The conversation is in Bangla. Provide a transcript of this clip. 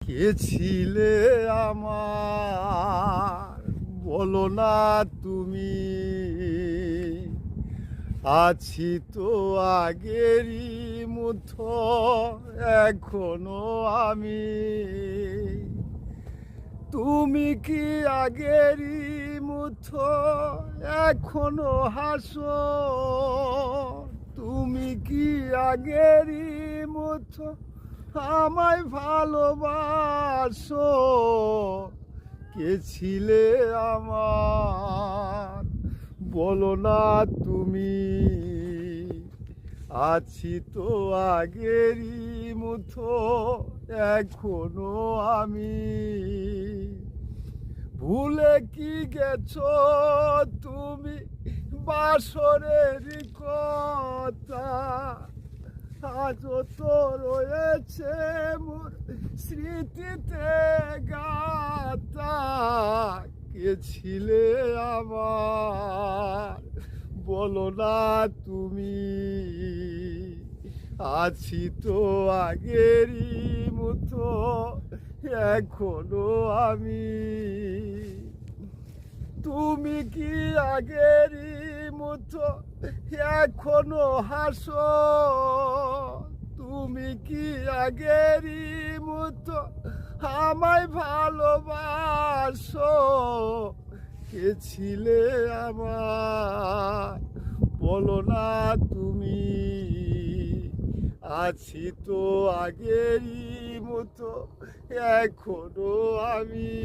কে ছিলে আমার বলো না তুমি, আছি তো আগেরই মতো এখনো আমি। তুমি কি আগেরই মতো এখনো হাসো? তুমি কি আগেরই মতো আমায় ভালোবাসো? কে ছিলে আমার বলো না তুমি, আছি তো আগেরই মতো এখনো আমি। ভুলে কি গেছো তুমি বাসরের কথা? আজও তো রয়েছে মোর স্মৃতিতে গাথা। কে ছিলে আমার বলো না তুমি, আছি তো আগেরই মতো এখনো আমি। তুমি কি আগেরই মতো এখনো হাসো? তুমি কি আগেরই মতো আমায় ভালোবাসো? কে ছিলে আমার বলো না তুমি, আছি তো আগেরই মতো এখনো আমি।